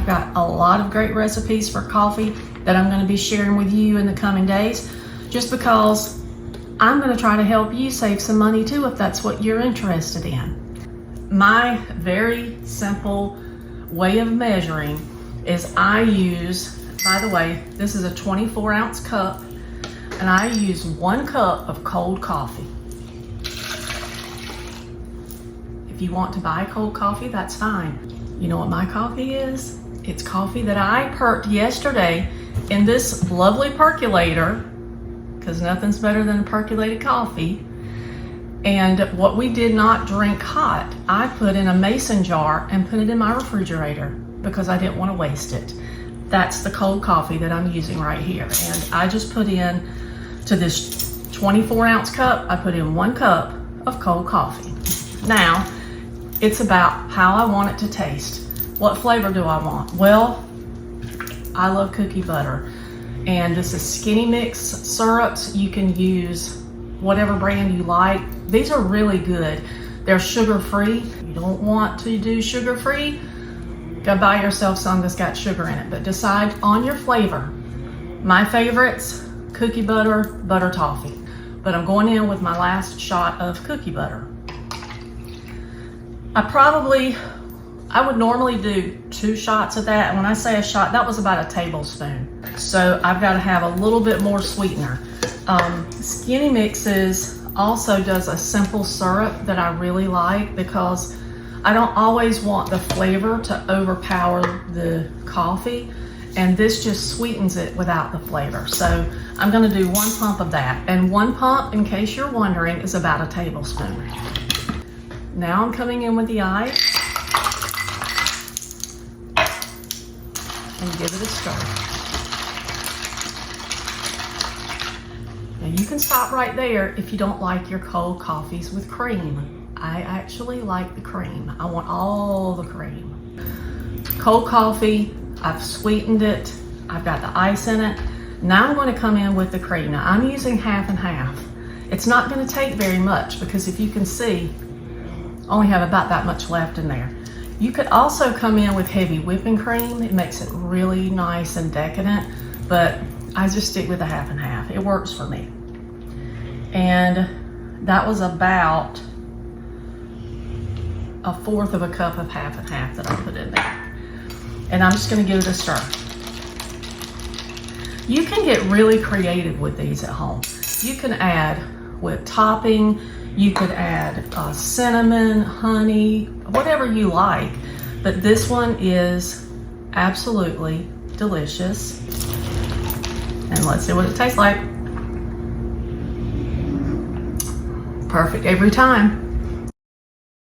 I've got a lot of great recipes for coffee that I'm going to be sharing with you in the coming days, just because I'm going to try to help you save some money too if that's what you're interested in. My very simple way of measuring is I use, by the way, this is a 24-ounce cup, and I use 1 cup of cold coffee. If you want to buy cold coffee, that's fine. You know what my coffee is? It's coffee that I perked yesterday in this lovely percolator, because nothing's better than a percolated coffee. And what we did not drink hot, I put in a mason jar and put it in my refrigerator because I didn't want to waste it. That's the cold coffee that I'm using right here. And I just put in to this 24-ounce cup, I put in 1 cup of cold coffee. Now, it's about how I want it to taste. What flavor do I want? Well, I love cookie butter. And this is Skinny Mix syrups. You can use whatever brand you like. These are really good. They're sugar-free. You don't want to do sugar-free, go buy yourself some that's got sugar in it, but decide on your flavor. My favorites, cookie butter, butter toffee. But I'm going in with my last shot of cookie butter. I would normally do 2 shots of that. And when I say a shot, that was about a tablespoon. So I've got to have a little bit more sweetener. Skinny Mixes also does a simple syrup that I really like because I don't always want the flavor to overpower the coffee, and this just sweetens it without the flavor. So I'm going to do 1 pump of that, and 1 pump, in case you're wondering, is about a tablespoon. Now I'm coming in with the ice and give it a stir. Now you can stop right there if you don't like your cold coffees with cream. I actually like the cream. I want all the cream. Cold coffee, I've sweetened it. I've got the ice in it. Now I'm going to come in with the cream. Now I'm using half and half. It's not going to take very much because if you can see, I only have about that much left in there. You could also come in with heavy whipping cream. It makes it really nice and decadent, but I just stick with the half and half. It works for me. And that was about 1/4 of a cup of half and half that I put in there. And I'm just going to give it a stir. You can get really creative with these at home. You can add whipped topping. You could add cinnamon, honey, whatever you like. But this one is absolutely delicious. And let's see what it tastes like. Perfect every time.